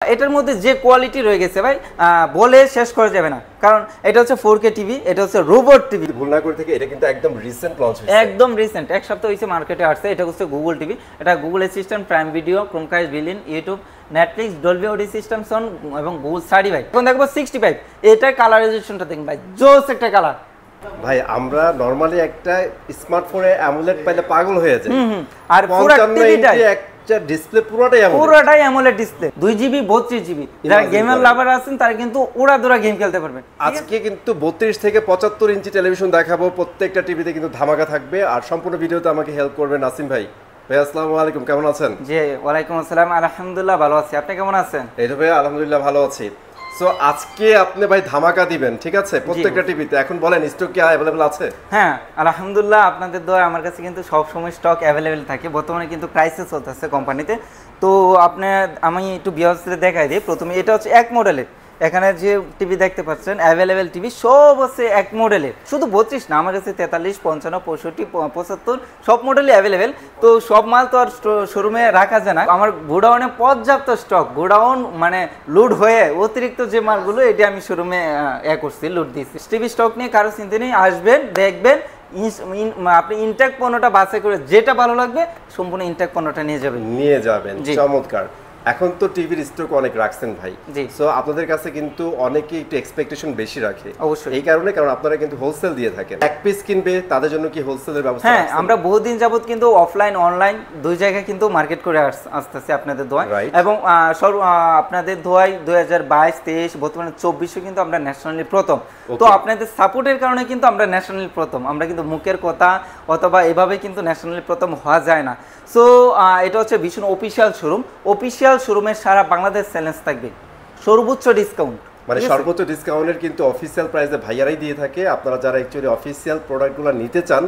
এটার মধ্যে যে কোয়ালিটি রয়ে গেছে ভাই বলে শেষ করা যাবে না, কারণ এটা হচ্ছে 4K টিভি, এটা হচ্ছে রোবট টিভি। ভুল না করে থেকে এটা কিন্তু একদম রিসেন্ট লঞ্চ হয়েছে, একদম রিসেন্ট, এক সপ্তাহ হয়েছে মার্কেটে আসছে। এটা হচ্ছে গুগল টিভি, এটা Google assistant, prime video, Chromecast, built in, YouTube, Netflix, Dolby audio system সন এবং গুগল 35। এখন দেখবো 65। এটা কালারাইজেশনটা দেখুন ভাই, জোস একটা কালার। ভাই আমরা নরমালি একটা স্মার্টফোনে অ্যামোলেড পাইলে পাগল হয়ে যায়, আর পুরো টিভিটা একটা ডিসপ্লে পুরোটাই অ্যামোলেড ডিসপ্লে, 2GB 32GB। যারা গেমার লাভার আছেন তারা কিন্তু উড়াধুরা গেম খেলতে পারবেন। আজকে কিন্তু 32 থেকে 75 ইঞ্চি টেলিভিশন দেখাবো, প্রত্যেকটা টিভিতে কিন্তু ধামাকা থাকবে। আর সম্পূর্ণ ভিডিওতে আমাকে হেল্প করবে নাসিম ভাই। ভাই আসসালামু আলাইকুম, কেমন আছেন? জি ওয়ালাইকুম আসসালাম, আলহামদুলিল্লাহ ভালো আছি, আপনি কেমন আছেন? এই তো ভাই আলহামদুলিল্লাহ ভালো আছি। সো আজকে আপনি ভাই ধামাকা দিবেন, ঠিক আছে, প্রত্যেকটা টিভিতে। এখন বলেন স্টক কি अवेलेबल আছে? হ্যাঁ আলহামদুলিল্লাহ, আপনাদের দোয়া আমার কাছে কিন্তু সব সময় স্টক অ্যাভেলেবেল থাকে। বর্তমানে কিন্তু ক্রাইসিস চলতেছে কোম্পানিতে, তো আমি একটু ভিউয়ার্সদের দেখাই দিই। প্রথমে এটা হচ্ছে এক মডেলের, এখানে যে টিভি দেখতে পাচ্ছেন অ্যাভেলেবেল টিভি সব হচ্ছে এক মডেলের, শুধু 32 না, আমার কাছে 43, 55, 65, 75 সব মডেলই অ্যাভেলেবেল। তো সব মাল তো আর শোরুমে রাখা যায় না, আমার গোডাউনে পর্যাপ্ত স্টক, গোডাউন মানে লোড হয়ে অতিরিক্ত যে মালগুলো এটা আমি শোরুমে করছি, লোড দিচ্ছি। টিভি স্টক নিয়ে কারো চিন্তা নেই, আসবেন দেখবেন, আপনি ইনটেক পণ্যটা বাছাই করে যেটা ভালো লাগবে সম্পূর্ণ ইনটেক পণ্যটা নিয়ে যাবেন। চমৎকার। এখন তো টিভির স্টক অনেক রাখছেন ভাই, জি। সো আপনাদের কাছে কিন্তু অনেকেই একটু এক্সপেকটেশন বেশি রাখে অবশ্যই, এই কারণে, কারণ আপনারা কিন্তু হোলসেল দিয়ে থাকেন। এক পিস কিনবে তাদের জন্য কি হোলসেলের ব্যবস্থা? হ্যাঁ, আমরা বহুদিন যাবত কিন্তু অফলাইন অনলাইন দুই জায়গায় কিন্তু মার্কেট করে আসতেছি আপনাদের দোয়ায়, এবং আপনাদের দোয়ায় 2022, 23, বর্তমানে 24 কিন্তু আমরা ন্যাশনালি প্রথম। তো আপনাদের সাপোর্টের কারণে কিন্তু আমরা ন্যাশনালি প্রথম, আমরা কিন্তু মুখের কথা অথবা এভাবে কিন্তু ন্যাশনালি প্রথম হওয়া যায় না। সো এটা হচ্ছে ভীষণ অফিসিয়াল শোরুম, অফিসিয়াল শোরুমের সারা বাংলাদেশ চ্যালেঞ্জ থাকবে, সর্বোচ্চ ডিসকাউন্ট, মানে সর্বোচ্চ ডিসকাউন্টের কিন্তু অফিসিয়াল প্রাইসে ভাইয়ারাই দিয়ে থাকে। আপনারা যারা অ্যাকচুয়ালি অফিসিয়াল প্রোডাক্টগুলো নিতে চান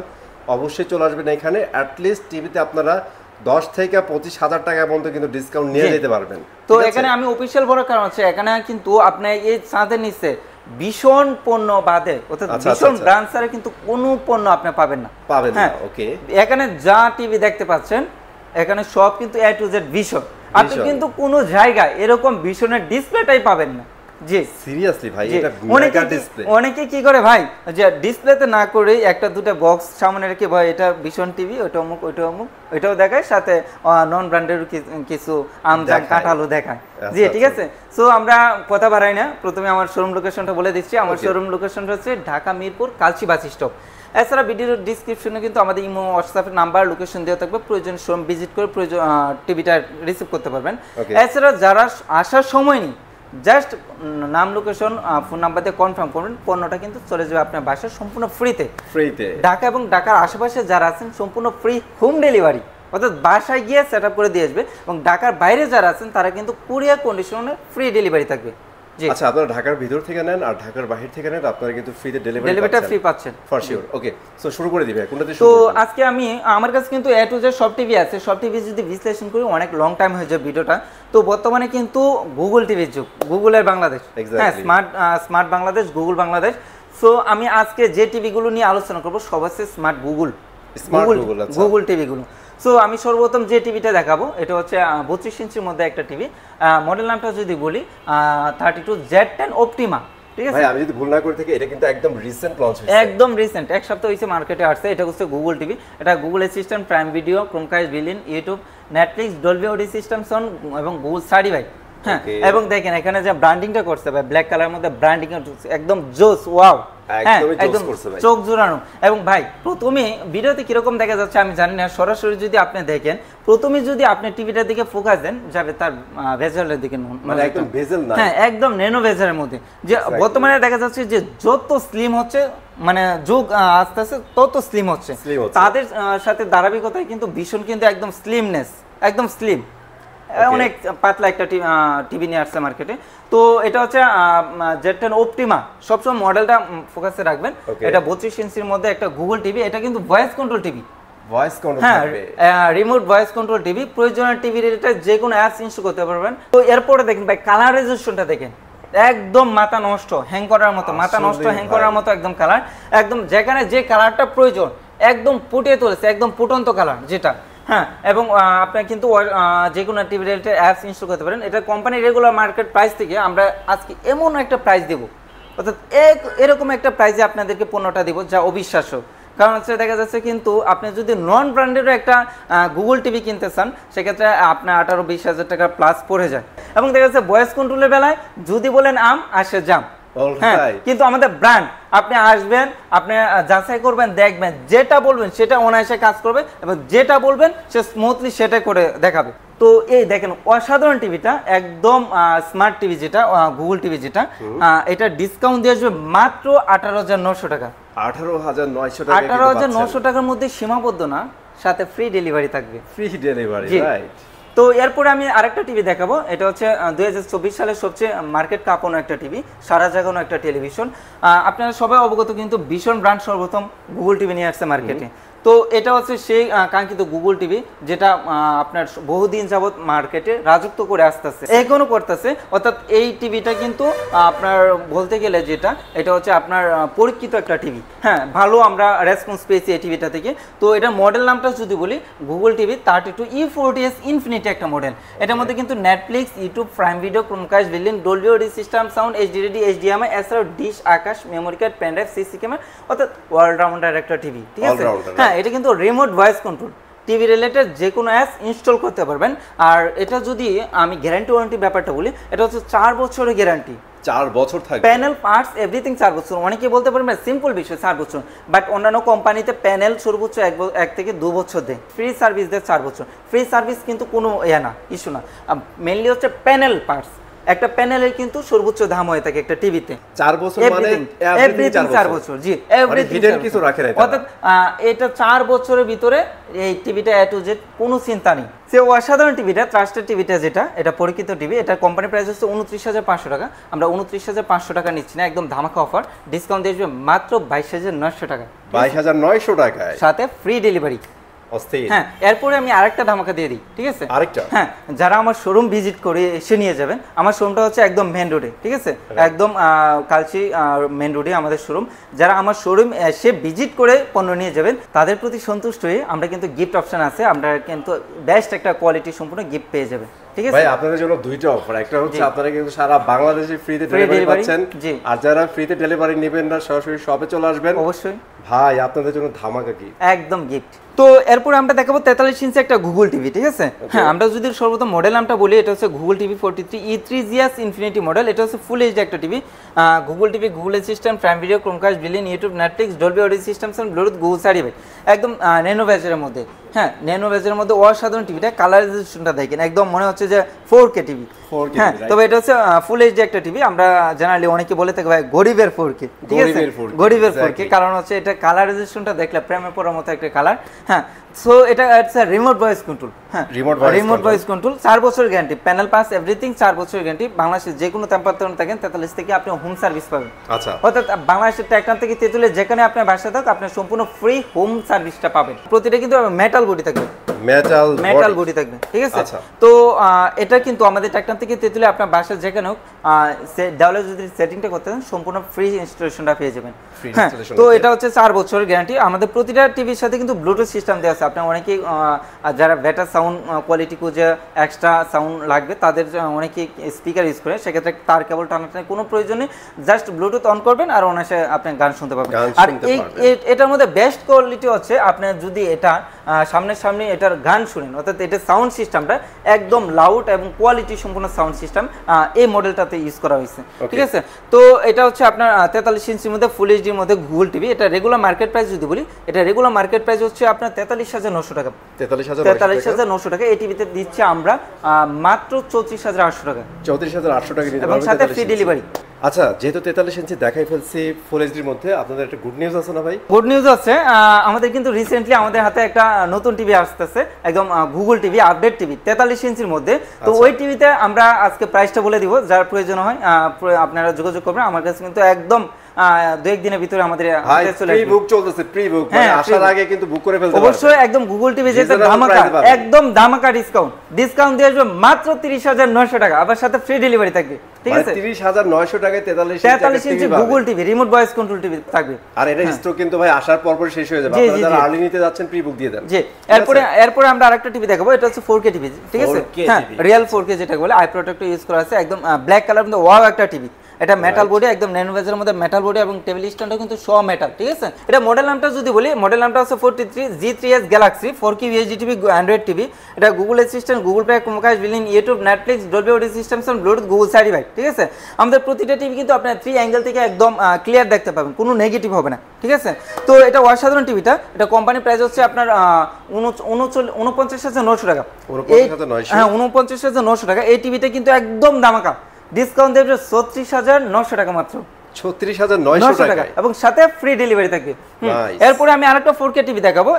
অবশ্যই চলে আসবেন এখানে। অ্যাটলিস্ট টিভিতে আপনারা 10 থেকে 25,000 টাকা পর্যন্ত কিন্তু ডিসকাউন্ট নিয়ে যেতে পারবেন। তো এখানে আমি অফিসিয়াল বড় কারণ হচ্ছে এখানে কিন্তু আপনি এই ছাদের নিচে ভীষণ পণ্য বাদে, অর্থাৎ ভীষণ ব্র্যান্ডের কিন্তু কোনো পণ্য আপনি পাবেন না। ওকে, এখানে যা টিভি দেখতে পাচ্ছেন এখানে সব কিন্তু A to Z ভীষণ। আপনি কিন্তু কোনো জায়গায় এরকম ভীষণের ডিসপ্লেটাই পাবেন না। জি সিরিয়াসলি ভাই, এটা মেগা ডিসপ্লে। অনেকে কি করে ভাই, যে ডিসপ্লেতে না করে একটা দুটো বক্স সামনে রেখে ভাই এটা ভীষণ টিভি, ওইটা অমুক, ওইটা অমুক, ওইটাও দেখায়, সাথে নন ব্র্যান্ডের কিছু আমজাম কাঁঠালও দেখায়। জি ঠিক আছে। সো আমরা কথা বাড়াই না, প্রথমে আমার শোরুম লোকেশনটা বলে দিচ্ছি। আমার শোরুম লোকেশনটা হচ্ছে ঢাকা মিরপুর কালচি বাস স্টপ। এছাড়া ভিডিওর ডিসক্রিপশনে কিন্তু আমাদের ইমো, হোয়াটসঅ্যাপের নাম্বার, লোকেশন দেওয়া থাকবে, প্রয়োজন শোরুম ভিজিট করে প্রয়োজন টিভিটা রিসিভ করতে পারবেন। এছাড়া যারা আসার সময় নেই, জাস্ট নাম, লোকেশন, ফোন নাম্বার দিয়ে কনফার্ম করবেন, পণ্যটা কিন্তু চলে যাবে আপনার বাসায় সম্পূর্ণ ফ্রিতে। ঢাকা এবং ঢাকার আশেপাশে যারা আছেন সম্পূর্ণ ফ্রি হোম ডেলিভারি, অর্থাৎ বাসায় গিয়ে সেট আপ করে দিয়ে আসবে। এবং ঢাকার বাইরে যারা আছেন তারা কিন্তু কুরিয়ার কন্ডিশনে ফ্রি ডেলিভারি থাকবে। আচ্ছা, আপনারা ঢাকার ভিতর থেকে নেন আর ঢাকার বাইরে থেকে নেন, আপনারা কিন্তু ফ্রিতে ডেলিভারিটা ফ্রি পাচ্ছেন ফর শিওর। ওকে, সো শুরু করে দিবে কোনটাতে? তো আজকে আমার কাছে কিন্তু A to Z সব টিভি আছে। সব টিভি যদি বিশ্লেষণ করি অনেক লং টাইম হয়ে যায় ভিডিওটা। তো বর্তমানে কিন্তু গুগল টিভির যুগ, গুগলের বাংলাদেশ, হ্যাঁ, smart Bangladesh, Google Bangladesh. So আমি আজকে যে টিভিগুলো নিয়ে আলোচনা করবো সব আছে স্মার্ট গুগল টিভিগুলো। সো আমি সর্বপ্রথম যে টিভিটা দেখাবো এটা হচ্ছে 32 ইঞ্চির মধ্যে একটা টিভি। মডেল নামটা যদি বলি 32 Z10 অপটিমা, ঠিক আছে। ভাই আমি যদি ভুল না করে থাকি এটা কিন্তু একদম রিসেন্ট লঞ্চ হয়েছে, একদম রিসেন্ট, এক সপ্তাহ হয়েছে মার্কেটে আসছে। এটা হচ্ছে গুগল টিভি, এটা Google assistant, prime video, Chromecast, built in, YouTube, Netflix, Dolby audio system সন এবং গুগল 35। হ্যাঁ, এবং দেখেন এখানে যে ব্র্যান্ডিংটা করছে ভাই, ব্ল্যাক কালারের মধ্যে ব্র্যান্ডিং একদম জোস, ওয়াও, একদম চোখ জোড়ানো। এবং ভাই প্রথমে ভিডিওতে কিরকম দেখা যাচ্ছে আমি জানি না, সরাসরি যদি আপনি দেখেন, প্রথমে যদি আপনি টিভিটার দিকে ফোকাস দেন যাবে তার ভেজালের দিকে, মানে একদম ভেজাল না, হ্যাঁ একদম ন্যানো ভেজালের মধ্যে। যে বর্তমানে দেখা যাচ্ছে যে যত স্লিম হচ্ছে, মানে যুগ আস্তে আস্তে তত স্লিম হচ্ছে, তাদের সাথে ধারাবাহিকতায় কিন্তু ভীষণ কিন্তু একদম স্লিমনেস, একদম স্লিম, অনেক পাতলা একটা টিভি নিয়ে আসছে মার্কেটে। তো এটা হচ্ছে Z10 অপটিমা, সবসময় মডেলটা ফোকাসে রাখবেন। এটা 32 ইঞ্চির মধ্যে একটা গুগল টিভি, এটা কিন্তু ভয়েস কন্ট্রোল টিভি, হ্যাঁ রিমোট ভয়েস কন্ট্রোল টিভি। প্রয়োজনীয় টিভির এটা যে কোনো অ্যাপস ইনস্টল করতে পারবেন। তো এরপরে দেখেন ভাই কালারাইজেশনটা দেখেন, একদম মাথা নষ্ট হ্যাং করার মতো, একদম কালার, একদম যেখানে যে কালারটা প্রয়োজন একদম ফুটিয়ে তুলেছে, একদম ফুটন্ত কালার যেটা। হ্যাঁ, এবং আপনার কিন্তু যে কোনো টিভি রিলেটেড অ্যাপস ইনস্টল করতে পারেন। এটা কোম্পানির রেগুলার মার্কেট প্রাইস থেকে আমরা আজকে এমন একটা প্রাইস দেব, অর্থাৎ এরকম একটা প্রাইসে আপনাদেরকে পণ্যটা দিব যা অবিশ্বাস্য। কারণ হচ্ছে দেখা যাচ্ছে কিন্তু আপনি যদি নন ব্র্যান্ডেরও একটা গুগল টিভি কিনতে চান, সেক্ষেত্রে আপনার 18-20 হাজার টাকা প্লাস পড়ে যায়। এবং দেখা যাচ্ছে ভয়েস কন্ট্রোলের বেলায় যদি বলেন আম আসে জাম, হ্যাঁ, কিন্তু আমাদের ব্র্যান্ড, আপনি আসবেন, আপনি যাচাই করবেন, দেখবেন, যেটা বলবেন সেটা অনায়াসে কাজ করবে এবং যেটা বলবেন সে স্মুথলি সেটা করে দেখাবে। তো এই দেখেন অসাধারণ টিভিটা, একদম স্মার্ট টিভি যেটা গুগল টিভি যেটা, এটা ডিসকাউন্ট দিয়ে আসবে মাত্র 18,900 টাকা। 18,900 টাকা, 18,900 টাকার মধ্যে সীমাবদ্ধ না, সাথে ফ্রি ডেলিভারি থাকবে। Free delivery, right. তো এরপরে আমি আরেকটা টিভি দেখাবো। এটা হচ্ছে 2024 সালের সবচেয়ে মার্কেট কাঁপানো একটা টিভি, সারা জাগানো একটা টেলিভিশন। আপনারা সবাই অবগত কিন্তু ভীষণ ব্র্যান্ড সর্বপ্রথম গুগল টিভি নিয়ে আসছে মার্কেটে। তো এটা হচ্ছে সেই কাঙ্ক্ষিত গুগল টিভি যেটা আপনার বহুদিন যাবত মার্কেটে রাজত্ব করে আসতেছে, এখনো করতেছে। অর্থাৎ এই টিভিটা কিন্তু আপনার বলতে গেলে যেটা, এটা হচ্ছে আপনার পরীক্ষিত একটা টিভি। হ্যাঁ, ভালো আমরা রেসপন্স পেয়েছি এই টিভিটা থেকে। তো এটা মডেল নামটা যদি বলি, গুগল টিভি 32E40s ইনফিনিটি একটা মডেল। এটার মধ্যে কিন্তু Netflix, YouTube, prime video, Chromecast, built in, Dolby audio system, sound, HD, HDMI, এছাড়াও dish, Akash, memory card, pen drive, CC camera, অর্থাৎ অলরাউন্ডার একটা টিভি। ঠিক আছে, হ্যাঁ, এটা কিন্তু remote voice control, TV related যে কোনো অ্যাপস ইনস্টল করতে পারবেন। আর এটা যদি আমি গ্যারান্টি ওয়ারেন্টি ব্যাপারটা বলি, এটা হচ্ছে 4 বছরের গ্যারান্টি। 4 বছর থাকবে, প্যানেল, পার্টস, এভরিথিং 4 বছর। অনেকে বলতে পারবেন সিম্পল বিষয় 4 বছর, বাট অন্যান্য কোম্পানিতে প্যানেল সর্বোচ্চ 1 থেকে 2 বছর দেয়, ফ্রি সার্ভিস দেয় 4 বছর। ফ্রি সার্ভিস কিন্তু কোনো না, ইস্যু না। মেইনলি হচ্ছে প্যানেল পার্টস, একটা প্যানেলের কিন্তু সর্বোচ্চ দাম হয়ে থাকে একটা টিভিতে 4 বছর, মানে এভরিথিং 4 বছর। জি, এভরিথিং কিছু রাখে না। অর্থাৎ এটা 4 বছরের ভিতরে এই টিভিটা এ টু জেড কোনো চিন্তা নেই। সে অসাধারণ টিভিটা, ট্রাস্টেড টিভিটা যেটা, এটা পরীক্ষিত টিভি। এটা কোম্পানি প্রাইস হচ্ছে 29,500 টাকা। আমরা 29,500 টাকা নিচ্ছি না, একদম ধামাকা অফার, ডিসকাউন্ট দিয়ে আসবে মাত্র 22,900 টাকা। 22,900 টাকায়, সাথে ফ্রি ডেলিভারি। হ্যাঁ, এরপরে আমি আরেকটা ধামাকা দিয়ে দিই, ঠিক আছে? আরেকটা, হ্যাঁ, যারা আমার শোরুম ভিজিট করে এসে নিয়ে যাবেন, আমার শোরুমটা হচ্ছে একদম মেন রোডে, ঠিক আছে, একদম কালচি মেন রোডে আমাদের শোরুম। যারা আমার শোরুম এসে ভিজিট করে পণ্য নিয়ে যাবেন, তাদের প্রতি সন্তুষ্ট হয়ে আমরা কিন্তু গিফট অপশন আছে, আমরা কিন্তু বেস্ট একটা কোয়ালিটি সম্পূর্ণ গিফট পেয়ে যাবেন। ঠিক আছে ভাই, আপনাদের জন্য দুইটা অফার। একটা হচ্ছে আপনারা কিন্তু সারা বাংলাদেশে ফ্রিতে ডেলিভারি পাচ্ছেন, আর যারা ফ্রিতে ডেলিভারি নেবেন না, সরাসরি শপে চলে আসবেন। অবশ্যই ভাই, আপনাদের জন্য ধামাকা কি, একদম গিফট। তো এরপর আমরা দেখাবো 43 ইঞ্চি একটা গুগল টিভি, ঠিক আছে? হ্যাঁ, আমরা যদি সর্বপ্রথম মডেল নামটা বলি, এটা হচ্ছে Google TV 43E3GS infinity model. এটা হচ্ছে ফুল এইচডি একটা TV. Google TV, Google assistant, prime video, Chromecast, billing, YouTube, Netflix, Dolby audio system, Bluetooth, Google certified, একদম ন্যানো ব্যাজের মধ্যে। হ্যাঁ, ন্যানো ব্যাজের মধ্যে অসাধারণ টিভিটা, কালারাইজেশনটা দেখেন, একদম মনে হচ্ছে যে 4K টিভি। হ্যাঁ, তবে এটা হচ্ছে ফুল এইচডি একটা টিভি। আমরা জেনারেলি অনেকে বলে থাকি ভাই গরিবের 4K, ঠিক আছে, গরিবের 4K, কারণ হচ্ছে এটা কালারাইজেশনটা দেখলে প্রেমে পড়ার মতো একটা কালার। হ্যাঁ, সো এটা রিমোট ভয়েস কন্ট্রোল। হ্যাঁ, রিমোট ভয়েস কন্ট্রোল, 4 বছরের গ্যারান্টি, প্যানেল পাস, এভরিথিং 4 বছরের গ্যারান্টি। বাংলাদেশে যে কোনো টেম্পারেচার থাকেন 43 থেকে আপনি হোম সার্ভিস পাবেন। আচ্ছা, অর্থাৎ বাংলাদেশের টেকনাফ থেকে তেতুলে যেখানে আপনার বাসা থাক, আপনি সম্পূর্ণ ফ্রি হোম সার্ভিসটা পাবেন। প্রতিটা কিন্তু মেটাল বডি থাকবে, মেটাল বডি থাকবে, ঠিক আছে? তো এটা কিন্তু আমাদের টেকনাফ থেকে তেতুলে আপনার বাসা যেখানে হোক, দেওয়ালে যদি সেটিংটা করতে চান সম্পূর্ণ ফ্রি ইনস্টলেশনটা পেয়ে যাবেন। হ্যাঁ, তো এটা হচ্ছে 4 বছরের গ্যারান্টি। আমাদের প্রতিটা টিভির সাথে কিন্তু ব্লুটুথ সিস্টেম দেওয়া আছে। আপনার অনেকেই যারা বেটার সাউন্ড কোয়ালিটি খুঁজে এক্সট্রা সাউন্ড লাগবে, তাদের অনেকেই স্পিকার ইউজ করে, সেক্ষেত্রে তার কেবল টানাটানি কোনো প্রয়োজন নেই, জাস্ট ব্লুটুথ অন করবেন আর অনায়াসে আপনি গান শুনতে পাবেন। আর এটার মধ্যে বেস্ট কোয়ালিটি হচ্ছে আপনি যদি এটা সামনে এটার গান শুনেন, অর্থাৎ এটা সাউন্ড সিস্টেমটা একদম লাউড এবং কোয়ালিটি সম্পূর্ণ সাউন্ড সিস্টেম এই মডেলটাতে ইউজ করা হয়েছে, ঠিক আছে? তো এটা হচ্ছে আপনার 43 ইঞ্চির মধ্যে ফুল এইচডির মধ্যে গুগল টিভি। এটা রেগুলার মার্কেট প্রাইস যদি বলি, এটা রেগুলার মার্কেট প্রাইস হচ্ছে আপনার 43,900 টাকা। 43,900 টাকা। এই টিভিতে দিচ্ছি আমরা মাত্র 34,800 টাকা। 34,800 টাকা এবং সাথে ফ্রি ডেলিভারি। আচ্ছা, যেহেতু 43 ইঞ্চি দেখাই ফেলছি ফুল এইচডির মধ্যে, আপনাদের একটা গুড নিউজ আছে না ভাই? গুড নিউজ আছে, আমাদের কিন্তু রিসেন্টলি আমাদের হাতে একটা নতুন টিভি আসতেছে, একদম গুগল টিভি, আপডেট টিভি 43 ইঞ্চির মধ্যে। তো ওই টিভিতে আমরা আজকে প্রাইসটা বলে দিব, যার প্রয়োজন হয় আপনারা যোগাযোগ করবেন। আমার কাছে কিন্তু একদম দু এক দিনের ভিতরে আমাদের ভাই হাতে চলে প্রি আসবে। বুক চলতেছে, প্রি বুক মানে হ্যাঁ, আসার pre-book। আগে কিন্তু বুক করে ফেলতে অবশ্যই একদম গুগল টিভি যেটা Reasonable ধামাকা, price এ পাবেন। একদম ধামাকা ডিসকাউন্ট দিয়ে আসবে মাত্র 30,900 টাকা, আবার সাথে ফ্রি ডেলিভারি থাকবে, ঠিক আছে? 30,900 টাকায় 43 ইঞ্চি Google TV, remote voice control TV থাকবে। আর এটা স্টক কিন্তু ভাই আসার পর শেষ হয়ে যাবে। জি, আপনারা জি, যারা জি। আর্লি নিতে যাচ্ছেন প্রি বুক দিয়ে দেন। জি, এরপরে আমরা আরেকটা টিভি দেখাবো, এটা হচ্ছে 4K টিভি, ঠিক আছে? 4K হ্যাঁ, TV। রিয়েল 4K যেটা বলে, আই প্রোটেক্টর ইউজ করা আছে, একদম ব্ল্যাক কালার মধ্যে ওয়াও একটা টিভি। এটা মেটাল বডি, একদম ন্যানো বেজের মধ্যে মেটাল বডি, এবং টেবিল স্ট্যান্ডও কিন্তু সব মেটাল, ঠিক আছে? এটা মডেল নামটা যদি বলি, মডেল নামটা হচ্ছে 43G3s Galaxy 4K UHD TV, Android TV. এটা Google assistant, Google Play, Chromecast, billing, YouTube, Netflix, Dolby audio systems and Bluetooth, Google certified, ঠিক আছে? আমাদের প্রতিটা টিভি কিন্তু আপনার 3 অ্যাঙ্গেল থেকে একদম ক্লিয়ার দেখতে পাবেন, কোনো নেগেটিভ হবে না, ঠিক আছে? তো এটা অসাধারণ টিভিটা। এটা কোম্পানি প্রাইস হচ্ছে আপনার 49,900 টাকা। 49,900 হ্যাঁ, 49,900 টাকা। এই টিভিটা কিন্তু একদম ধামাকা, ডিসকাউন্ট দেবে 36,900 টাকা মাত্র। 36,900 টাকা এবং সাথে ফ্রি ডেলিভারি থাকবে। Nice. এরপরে আমি আরেকটা 4K টিভি দেখাবো।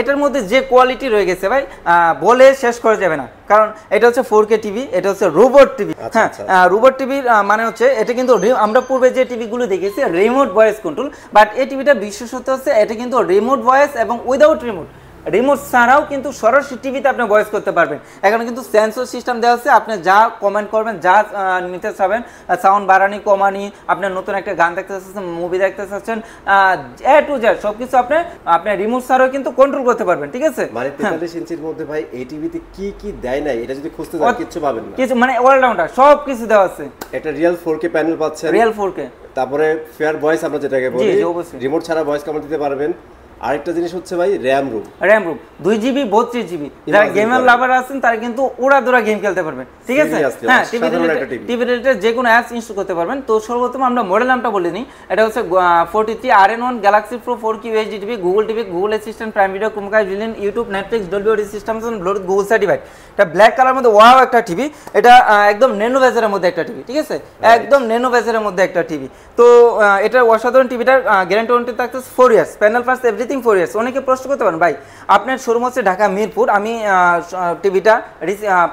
এটার মধ্যে যে কোয়ালিটি রয়ে গেছে ভাই, বলে শেষ করা যাবে না, কারণ এটা হচ্ছে 4K টিভি, এটা হচ্ছে রোবট টিভি। আচ্ছা, হ্যাঁ, আচ্ছা। রোবট টিভির মানে হচ্ছে এটা কিন্তু আমরা পূর্বে যে টিভিগুলো দেখেছি রিমোট ভয়েস কন্ট্রোল, বাট এই টিভিটা বিশেষত্ব হচ্ছে এটা কিন্তু রিমোট ভয়েস এবং উইদাউট রিমোট ছাড়াও কিন্তু সরাসরি টিভিতে আপনি ভয়েস করতে পারবেন। এখানে কিন্তু সেন্সর সিস্টেম দেওয়া আছে, আপনি যা কমেন্ট করবেন, যা নিতে চাবেন, সাউন্ড বাড়ানি কমানি, আপনি নতুন একটা গান দেখতে চাচ্ছেন, মুভি দেখতে চাচ্ছেন, এ টু জেড সবকিছু আপনি রিমোট ছাড়াও কিন্তু কন্ট্রোল করতে পারবেন, ঠিক আছে? মানে 43 ইঞ্চির মধ্যে ভাই এই টিভিতে কি কি দেয় নাই এটা যদি খুঁজতে যান কিছু পাবেন না। কিছু মানে অলরাউন্ডার সব কিছু দেওয়া আছে। এটা রিয়েল 4K প্যানেল পাচ্ছেন, রিয়েল 4K, তারপরে ফেয়ার ভয়েস আমরা যেটাকে বলি, জি, অবশ্যই। রিমোট ছাড়া ভয়েস কমান্ড দিতে পারবেন। আরেকটা জিনিস হচ্ছে ভাই র্যাম রুম 2GB 32GB, যারা গেমার লাভার আছেন তারা কিন্তু উড়াদুরা গেম খেলতে পারবেন, ঠিক আছে? Seriously, হ্যাঁ, অসাধারণ একটা TV। টিভি রিলেটেড যে কোনো অ্যাপস ইনস্টল করতে পারবেন। তো সর্বপ্রথম আমরা মডেল নামটা বলে নিই, এটা হচ্ছে 43RN1 Galaxy pro 4K UHD TV, Google TV, Google assistant, prime video, Chromecast, billing, YouTube, Netflix, Dolby audio systems and Bluetooth, Google certified. এটা ব্ল্যাক কালার মধ্যে ওয়াও একটা টিভি। এটা একদম ন্যানো বেজের মধ্যে একটা টিভি, ঠিক আছে? একদম ন্যানো বেজের মধ্যে একটা টিভি। তো এটা অসাধারণ টিভিটার গ্যারান্টি ওয়ারেন্টি থাকতেছে 4 years, panel parts everything 4 years. অনেকে প্রশ্ন করতে পারেন, ভাই আপনার শোরুম হচ্ছে ঢাকা মিরপুর, আমি টিভিটা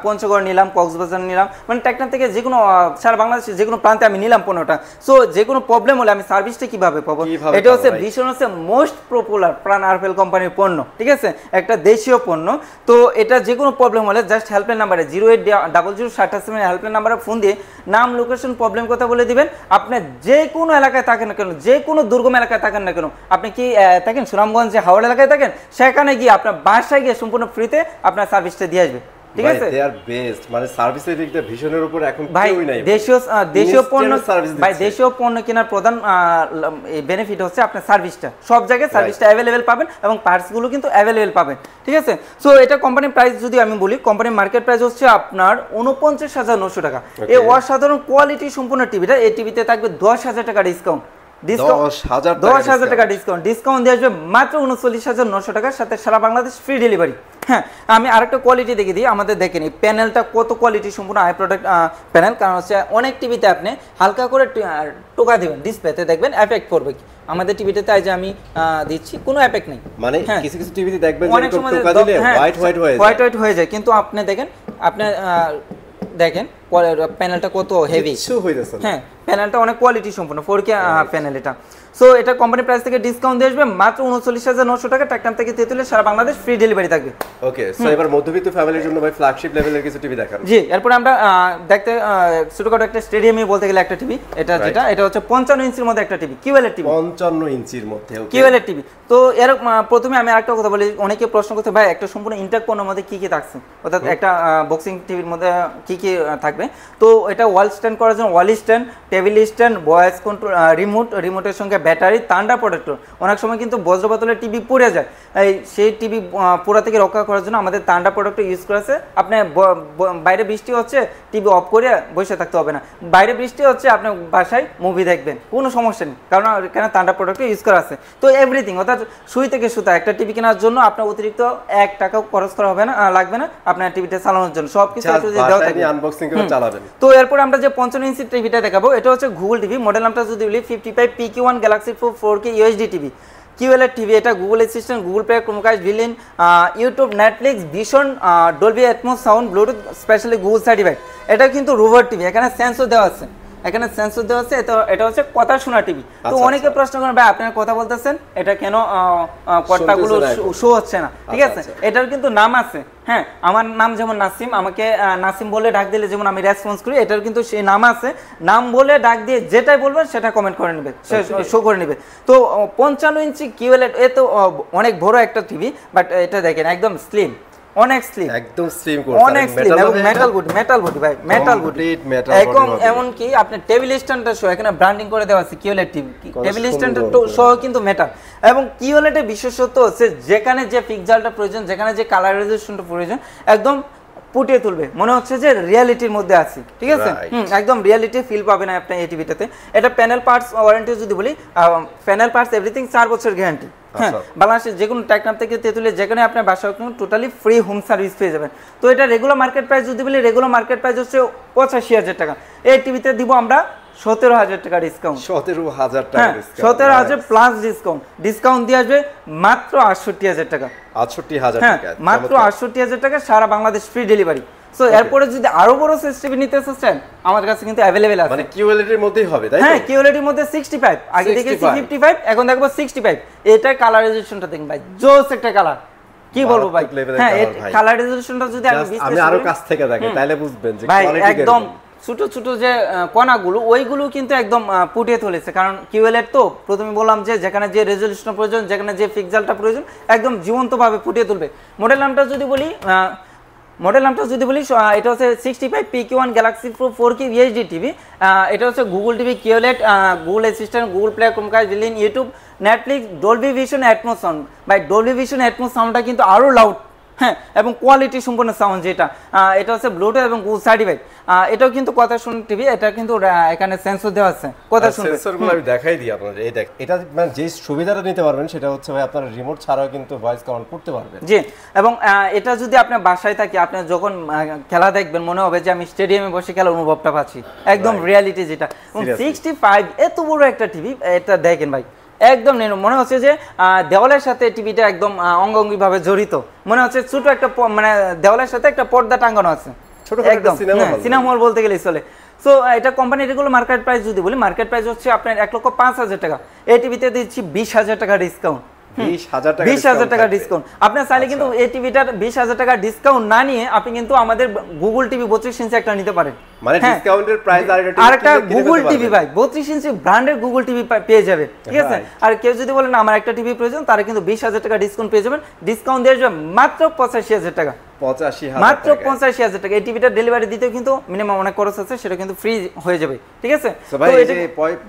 পঞ্চগড় নিলাম, কক্সবাজার নিলাম, মানে টেকনাফ থেকে যে কোনো সারা বাংলাদেশের যে কোনো প্রান্তে আমি নিলাম 15টা। সো যে কোনো প্রবলেম হলে আমি সার্ভিসটা কিভাবে পাবো? এটা হচ্ছে ভীষণ হচ্ছে মোস্ট পপুলার প্রাণ আরফেল কোম্পানির পণ্য, ঠিক আছে? একটা দেশীয় পণ্য। তো এটা যে কোনো প্রবলেম হলে জাস্ট হেল্পলাইন নাম্বারে 0800 হেল্পলাইন নাম্বারে ফোন দিয়ে নাম, লোকেশন, প্রবলেম কথা বলে দিবেন। আপনি যে কোনো এলাকায় থাকেন না কেন, যে কোনো দুর্গম এলাকায় থাকেন না কেন, আপনি কি থাকেন সুনামগঞ্জে, হাওড়া এলাকায় থাকেন, সেখানে গিয়ে আপনার বাসায় গিয়ে সম্পূর্ণ ফ্রিতে আপনার সার্ভিসটা দিয়ে আসবে, ঠিক আছে? দে আর বেস্ট, মানে সার্ভিসের দিক দিয়ে ভিশনের উপর এখন ভাই কেউই নাই। দেশীয় পণ্য, সার্ভিস ভাই দেশীয় পণ্য কেনার প্রধান বেনিফিট হচ্ছে আপনার সার্ভিসটা, সব জায়গায় সার্ভিসটা অ্যাভেলেবেল পাবেন এবং পার্টসগুলো কিন্তু অ্যাভেলেবেল পাবেন, ঠিক আছে? সো এটা কোম্পানির প্রাইস যদি আমি বলি, কোম্পানির মার্কেট প্রাইস হচ্ছে আপনার 49,900 টাকা। এই অসাধারণ কোয়ালিটি সম্পূর্ণ টিভিটা, এই টিভিতে থাকবে 10,000 টাকা ডিসকাউন্ট, 10,000 টাকা ডিসকাউন্ট দিয়ে আসবে মাত্র 39,900 টাকার সাথে সারা বাংলাদেশ ফ্রি ডেলিভারি। হ্যাঁ, আমি আরেকটা কোয়ালিটি দেখে দিই। আমাদের দেখেন এই প্যানেলটা কত কোয়ালিটি সম্পূর্ণ আই প্রোডাক্ট প্যানেল, কারণ হচ্ছে অনেক টিভিতে আপনি হালকা করে টোকা দিবেন, ডিসপ্লেতে দেখবেন এফেক্ট করবে। আমাদের টিভিতে তাই যে আমি দিচ্ছি কোনো এফেক্ট নেই, মানে কিছু কিছু টিভিতে দেখবেন অনেক সময় টোকা দিলে হোয়াইট হয়ে যায়, কিন্তু আপনি দেখেন দেখেন প্যানেলটা কত হেভি, হ্যাঁ প্যানেলটা অনেক কোয়ালিটি সম্পূর্ণ 4K প্যানেল এটা। সো এটা কোম্পানি প্রাইস থেকে ডিসকাউন্ট দিয়ে আসবে মাত্র 39,900 টাকা, টেকনাফ থেকে তেতুলে সারা বাংলাদেশ ফ্রি ডেলিভারি থাকবে। ওকে, সো এবার মধ্যবিত্ত ফ্যামিলির জন্য ভাই ফ্ল্যাগশিপ লেভেলের কিছু টিভি দেখান। জি, এরপর আমরা দেখতে ছোটখাটো একটা স্টেডিয়ামে বলতে গেলে একটা টিভি, এটা যেটা এটা হচ্ছে 55 ইঞ্চির মধ্যে একটা টিভি, কিউএলএড টিভি, 55 ইঞ্চির মধ্যে কিউএলএড টিভি। তো এর প্রথমে আমি আরেকটা কথা বলি, অনেকে প্রশ্ন করতে, ভাই একটা সম্পূর্ণ ইন্টাক পণ্যের মধ্যে কি কি থাকছে, অর্থাৎ একটা বক্সিং টিভির মধ্যে কি কি থাকবে। তো এটা ওয়াল স্ট্যান্ড করার জন্য wall stand, table stand, voice control, রিমোটের সঙ্গে ব্যাটারি, থান্ডার প্রোটেক্টর। অনেক সময় কিন্তু বজ্রপাতলের টিভি পড়ে যায়, সেই টিভি পোড়া থেকে রক্ষা করার জন্য আমাদের থান্ডার প্রোটেক্টর ইউজ করেছে। আপনি বাইরে বৃষ্টি হচ্ছে, টিভি অফ করে বসে থাকতে হবে না, বাইরে বৃষ্টি হচ্ছে আপনি বাসায় মুভি দেখবেন, কোনো সমস্যা নেই, কারণ এখানে থান্ডার প্রোটেক্টর ইউজ করা আছে। তো এভরিথিং, অর্থাৎ সুই থেকে সুতা, একটা টিভি কেনার জন্য আপনার অতিরিক্ত 1 টাকাও খরচ করা হবে না, লাগবে না আপনার টিভিটা চালানোর জন্য, সবকিছু দেওয়া থাকবে, আনবক্সিং করে চালাবেন। তো এরপর আমরা যে 55 ইঞ্চি টিভিটা দেখাবো, এটা হচ্ছে গুগল টিভি, মডেল নামটা যদি বলি 55PQ1 Galaxy pro 4K UHD TV, QLED TV. এটা Google assistant, Google Play, Chromecast, billing, YouTube, Netflix, Vision, Dolby Atmos sound, Bluetooth, specially Google certified. এটা কিন্তু রোবট টিভি, এখানে সেন্সর দেওয়া আছে, এখানে সেন্সর দেওয়া আছে, এটা হচ্ছে কথা শোনা টিভি। তো অনেকে প্রশ্ন করেন ভাই আপনারা কথা বলতেছেন এটা কেন কথাগুলো শো হচ্ছে না, ঠিক আছে? এটার কিন্তু নাম আছে, হ্যাঁ, আমার নাম যেমন নাসিম, আমাকে নাসিম বলে ডাক দিলে যেমন আমি রেসপন্স করি, এটার কিন্তু সেই নাম আছে, নাম বলে ডাক দিয়ে যেটাই বলবেন সেটা কমেন্ট করে নেবে, শো করে নেবে। তো 55 ইঞ্চি কিউএলইডি, এ তো অনেক বড় একটা টিভি, বাট এটা দেখেন একদম স্লিম, অনেক স্লিম, একদম স্লিম, অনেক স্লিম এবং মেটাল বডি ভাই, মেটাল বডি একদম। এমন কি আপনি টেবিল স্ট্যান্ডটা সহ এখানে ব্র্যান্ডিং করে দেওয়া আছে কিউএলইডি টিভি, টেবিল স্ট্যান্ডটা সহ কিন্তু মেটাল। এবং কিউএলইডি বিশেষত্ব হচ্ছে যেখানে যে পিক্সেলটা প্রয়োজন, যেখানে যে কালার রেজোলিউশনটা প্রয়োজন, একদম ফুটিয়ে তুলবে, মনে হচ্ছে যে রিয়ালিটির মধ্যে আছি, ঠিক আছে? একদম রিয়ালিটি ফিল পাবেন আপনি এই টিভিটাতে। এটা প্যানেল পার্টস ওয়ারেন্টি যদি বলি, প্যানেল পার্টস এভরিথিং 4 বছর গ্যারান্টি। হ্যাঁ, বাংলাদেশের যে কোনো টেকনাফ থেকে তেতুলিয়া যেখানে আপনার বাসা টোটালি ফ্রি হোম সার্ভিস পেয়ে যাবেন। তো এটা রেগুলার মার্কেট প্রাইস যদি বলি, রেগুলার মার্কেট প্রাইস হচ্ছে 85,000 টাকা। এই টিভিতে দিব আমরা 17,000 টাকা ডিসকাউন্ট। 17,000 টাকা ডিসকাউন্ট, 17,000 প্লাস ডিসকাউন্ট দিয়ে আসবে মাত্র 68,000 টাকা। 68,000 টাকা, মাত্র 68,000 টাকা, সারা বাংলাদেশ ফ্রি ডেলিভারি। সো এরপরে যদি আরো বড় সাইজ টিভি নিতে চাচ্ছেন, আমাদের কাছে কিন্তু अवेलेबल আছে। মানে কিউএলইডি এর মধ্যেই হবে, তাই তো? হ্যাঁ, কিউএলইডি এর মধ্যে 65, আগে দেখেছি 55, এখন দেখবো 65। এটা কালার রেজোলিউশনটা দেখেন ভাই, জোস একটা কালার, কি বলবো ভাই। হ্যাঁ, এই কালার রেজোলিউশনটা যদি আমি আরো কাছ থেকে দেখি তাহলে বুঝবেন যে কোয়ালিটি একদম ছোট ছোট যে কণাগুলো, ওইগুলো কিন্তু একদম ফুটিয়ে তুলেছে। কারণ কিউএলইডি তো প্রথমে বললাম যে যেখানে যে রেজোলিউশন প্রয়োজন, যেখানে যে পিক্সেলটা প্রয়োজন, একদম জীবন্তভাবে ফুটিয়ে তুলবে। মডেল নামটা যদি বলি, এটা হচ্ছে 65 PQ1 Galaxy pro 4K UHD TV. এটা হচ্ছে Google TV, QLED, Google assistant, Google Play, Chromecast, built in, YouTube, Netflix, Dolby Vision Atmos sound. ভাই ডলবি ভিশন অ্যাটমস সাউন্ডটা কিন্তু আরো লাউড, হ্যাঁ, এবং কোয়ালিটি সম্পন্ন সাউন্ড যেটা। এটা হচ্ছে ব্লুটুথ এবং গুগল সার্টিফাইড। এটাও কিন্তু কথা শুনে টিভি, এটা কিন্তু এখানে সেন্সর দেওয়া আছে, কথা শুনবে। সেন্সরগুলো আমি দেখাই দিই আপনাদের। এই দেখ, এটা মানে যে সুবিধাটা নিতে পারবেন সেটা হচ্ছে ভাই আপনারা রিমোট ছাড়াও কিন্তু ভয়েস কমান্ড করতে পারবেন। জি, এবং এটা যদি আপনার বাসায় থাকে, আপনি যখন খেলা দেখবেন মনে হবে যে আমি স্টেডিয়ামে বসে খেলার অনুভবটা পাচ্ছি, একদম রিয়ালিটি যেটা। 65 এত বড় একটা টিভি, এটা দেখেন ভাই, একদম মনে হচ্ছে যে দেওয়ালের সাথে টিভিটা একদম অঙ্গাঙ্গি ভাবে জড়িত, মনে হচ্ছে ছোট একটা মানে দেওয়ালের সাথে একটা পর্দা টাঙানো আছে, একদম সিনেমা হল বলতে গেলেই চলে। সো এটা কোম্পানির রেগুলার মার্কেট প্রাইস যদি বলি, মার্কেট প্রাইস হচ্ছে আপনার 1,05,000 টাকা। এই টিভিতে দিচ্ছি 20,000 টাকা ডিসকাউন্ট। 20,000 টাকা ডিসকাউন্ট। আপনি চাইলে কিন্তু এই টিভিটার 20,000 টাকা ডিসকাউন্ট না নিয়ে আপনি কিন্তু আমাদের গুগল টিভি 32 ইঞ্চি একটা নিতে পারেন। মানে ডিসকাউন্টের প্রাইস আরেকটা গুগল টিভি ভাই 32 ইঞ্চি ব্র্যান্ডের গুগল টিভি পেয়ে যাবে, ঠিক আছে? আর কেউ যদি বলেন আমার একটা টিভি প্রয়োজন, তারা কিন্তু 20,000 টাকা ডিসকাউন্ট পেয়ে যাবেন। ডিসকাউন্ট দিয়ে যাবে মাত্র 85,000 টাকা, মাত্র 85,000 টাকা। এই টিভিটা ডেলিভারি দিতেও কিন্তু মিনিমাম অনেক খরচ আছে, সেটা কিন্তু ফ্রি হয়ে যাবে, ঠিক আছে? তো ভাই এই যে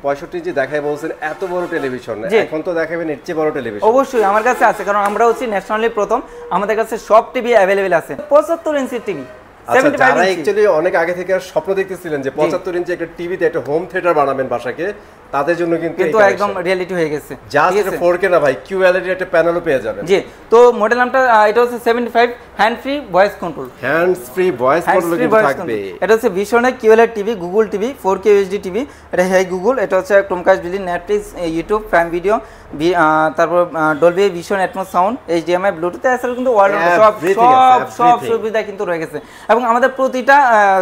65 ইঞ্চি দেখাই বলছেন, এত বড় টেলিভিশন, এখন তো দেখাবেন এর চেয়ে বড় টেলিভিশন। অবশ্যই আমার কাছে আছে, কারণ আমরা হচ্ছে ন্যাশনালি প্রথম, আমাদের কাছে সব টিভি अवेलेबल আছে। 75 ইঞ্চি টিভি, যারা অ্যাকচুয়ালি অনেক আগে থেকে স্বপ্ন দেখতেছিলেন যে 75 ইঞ্চি একটা টিভিতে একটা হোম থিয়েটার বানাবেন বাসাকে, তাদের জন্য কিন্তু একদম রিয়েলিটি হয়ে গেছে। জাস্ট 4K না ভাই, কিউএলইডি একটা প্যানেলও পেয়ে যাবেন। জি, তো মডেল নামটা এটা হচ্ছে 75 হ্যান্ড ফ্রি ভয়েস কন্ট্রোল, কিন্তু থাকবে। এটা হচ্ছে ভিশনের QLED TV, Google TV 4K UHD TV. এটা হেই গুগল, এটা হচ্ছে Chromecast, built in, Netflix, YouTube, prime video, তারপর Dolby Vision Atmos sound, HDMI, Bluetooth, এছাড়া কিন্তু সব সুবিধা কিন্তু রয়ে গেছে। এবং আমাদের প্রতিটা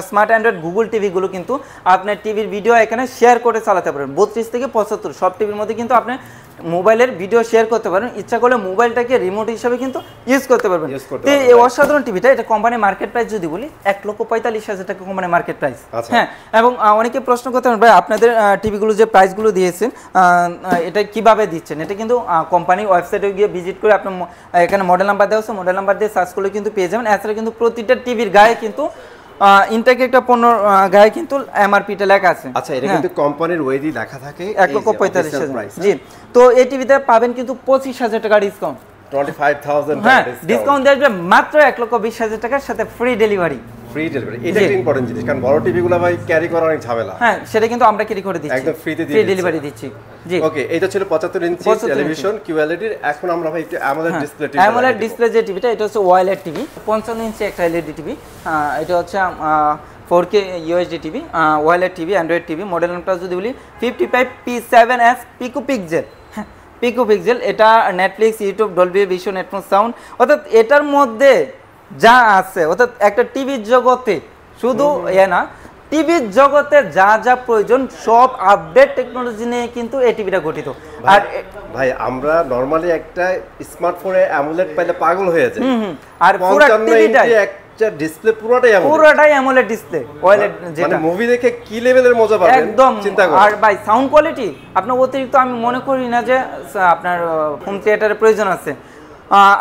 স্মার্ট অ্যান্ড্রয়েড গুগল টিভি গুলো কিন্তু আপনার টিভির ভিডিও এখানে শেয়ার করে চালাতে পারেন। 32 থেকে 75 সব টিভির মধ্যে কিন্তু আপনি মোবাইলের ভিডিও শেয়ার করতে পারেন, ইচ্ছা করলে মোবাইলটাকে রিমোট হিসেবে কিন্তু ইউজ করতে পারবেন। তো এই অসাধারণ টিভিটা, এটা কোম্পানি মার্কেট প্রাইস যদি বলি 1,45,000 টাকা কোম্পানি মার্কেট প্রাইস। হ্যাঁ, এবং অনেকে প্রশ্ন করতে পারেন ভাই আপনাদের টিভিগুলো যে প্রাইসগুলো দিয়েছেন এটা কিভাবে দিচ্ছেন? এটা কিন্তু কোম্পানি ওয়েবসাইটে গিয়ে ভিজিট করে আপনি এখানে মডেল নাম্বার দেওয়া আছে, মডেল নাম্বার দিয়ে সার্চ করলে কিন্তু পেয়ে যাবেন। এছাড়া কিন্তু প্রতিটা টিভির গায়ে কিন্তু ইনটেক একটা পণ্য গায়ে কিন্তু এমআরপিটা লেখা আছে। আচ্ছা, এটা কিন্তু কোম্পানির ওয়েদি লেখা থাকে 1,45,000। জি, তো এই টিভিতে পাবেন কিন্তু 25,000 টাকা ডিসকাউন্ট, 25,000 টাকা ডিসকাউন্ট দেবে মাত্র 1,20,000 টাকার সাথে ফ্রি ডেলিভারি। এটা একটা ইম্পর্টেন্ট জিনিস, কারণ বড় টিভিগুলো ভাই ক্যারি করা অনেক ঝামেলা। হ্যাঁ, সেটা কিন্তু আমরা ক্যারি করে দিচ্ছি, একদম ফ্রিতে ফ্রি ডেলিভারি দিচ্ছি। জি, ওকে, এটা ছিল 75 ইঞ্চি টেলিভিশন কিউএলইডি। এখন আমরা ভাই একটু AMOLED display TV, AMOLED display যে টিভিটা, এটা হচ্ছে ওয়াইলেড টিভি, 55 ইঞ্চি একটা এলইডি টিভি। এটা হচ্ছে 4K UHD TV, OLED TV, Android TV. Model নামটা যদি বলি 55 P7S পিকো পিক্সেল। এটা Netflix, YouTube, Dolby Vision Atmos sound, অর্থাৎ এটার মধ্যে যা আছে, অর্থাৎ একটা টিভির জগতে শুধু না টিভির জগতে যা যা প্রয়োজন সব আপডেট টেকনোলজি নিয়ে কিন্তু এই টিভিটা গঠিত। আর ভাই আমরা নরমালি একটা স্মার্টফোনে অ্যামোলেড পাইলে পাগল হয়ে যায়। আর পুরো 55 টিভিটা ইঞ্চি একটা ডিসপ্লে পুরোটাই অ্যামোলেড ডিসপ্লে, ওএলইডি যেটা মানে মুভি দেখে কি লেভেলের মজা পাবেন একদম। চিন্তা করুন। আর ভাই সাউন্ড কোয়ালিটি আপনার অতিরিক্ত আমি মনে করি না যে আপনার হোম থিয়েটারের প্রয়োজন আছে।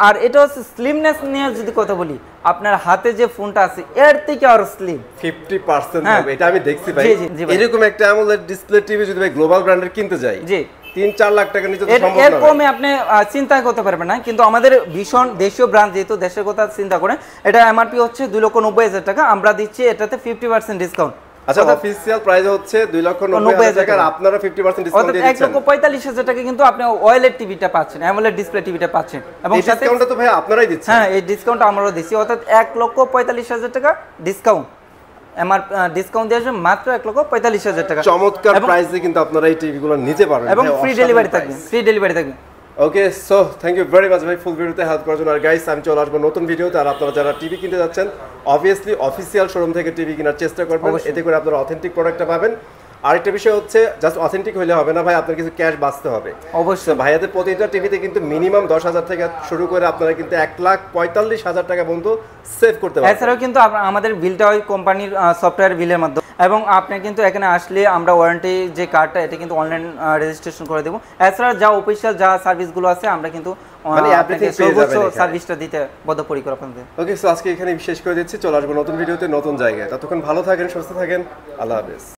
আর এটা হচ্ছে স্লিমনেস নিয়ে যদি কথা বলি, আপনার হাতে যে ফোনটা আছে এর থেকে আরো স্লিম 50% হবে, এটা আমি দেখছি ভাই। জি ভাই। এরকম একটা AMOLED ডিসপ্লে টিভি যদি ভাই গ্লোবাল ব্র্যান্ডের কিনতে যাই, জি 3-4 লাখ টাকা নিচে তো সম্ভব এর না। কমে আপনি চিন্তা করতে পারবেন না, কিন্তু আমাদের ভীষণ দেশীয় ব্র্যান্ড, যেহেতু দেশের কথা চিন্তা করে, এটা এমআরপি হচ্ছে 2,90,000 টাকা, আমরা দিচ্ছি এটাতে 50% ডিসকাউন্ট। আচ্ছা, অফিশিয়াল প্রাইস হচ্ছে 2,90,000 টাকা, আর আপনারা 50% ডিসকাউন্ট দিয়ে দিচ্ছেন। 1,45,000 টাকা কিন্তু আপনি ওএলইডি টিভিটা পাচ্ছেন, অ্যামোলেড ডিসপ্লে টিভিটা পাচ্ছেন, এবং এই ডিসকাউন্টটা তো ভাই আপনারাই দিচ্ছেন। হ্যাঁ, এই ডিসকাউন্টটা আমরাও দিচ্ছি, অর্থাৎ 1,45,000 টাকা ডিসকাউন্ট। ডিসকাউন্ট দিয়ে আসবে মাত্র 1,45,000 টাকা। চমৎকার প্রাইসে কিন্তু আপনারা এই টিভিগুলো নিতে পারবেন এবং ফ্রি ডেলিভারি থাকবে। Okay, so thank you very much ভাই ফুল ভিডিওতে হেল্প করার জন্য। আর গাইস, আমি চলে আসবো নতুন ভিডিওতে। আর আপনারা যারা টিভি কিনতে যাচ্ছেন, অবভিয়াসলি অফিসিয়াল শোরুম থেকে টিভি কেনার চেষ্টা করবেন, এতে করে আপনারা অথেন্টিক প্রোডাক্টটা পাবেন। আরেকটা বিষয় হচ্ছে, জাস্ট অথেন্টিক হলে হবে না ভাই, আপনার কিছু ক্যাশ বাঁচতে হবে অবশ্যই। ভাইয়াদের প্রতিটা টিভিতে কিন্তু মিনিমাম 10,000 থেকে শুরু করে আপনারা কিন্তু 1,45,000 টাকা পর্যন্ত সেভ করতে পারবেন। এছাড়াও কিন্তু আমাদের বিলটা ওই কোম্পানির সফটওয়্যার বিলের মাধ্যমে, এবং আপনি কিন্তু এখানে আসলে আমরা ওয়ারেন্টি যে কার্ডটা, এটা কিন্তু অনলাইন রেজিস্ট্রেশন করে দেবো। এছাড়া যা অফিসিয়াল যা সার্ভিসগুলো আছে, আমরা কিন্তু সর্বোচ্চ সার্ভিসটা দিতে বদ্ধপরিকর আপনাদের। ওকে, সো আজকে এখানে শেষ করে দিচ্ছি। চলে আসবো নতুন ভিডিওতে নতুন জায়গায়। ততক্ষণ ভালো থাকেন, সুস্থ থাকেন, আল্লাহ হাফেজ।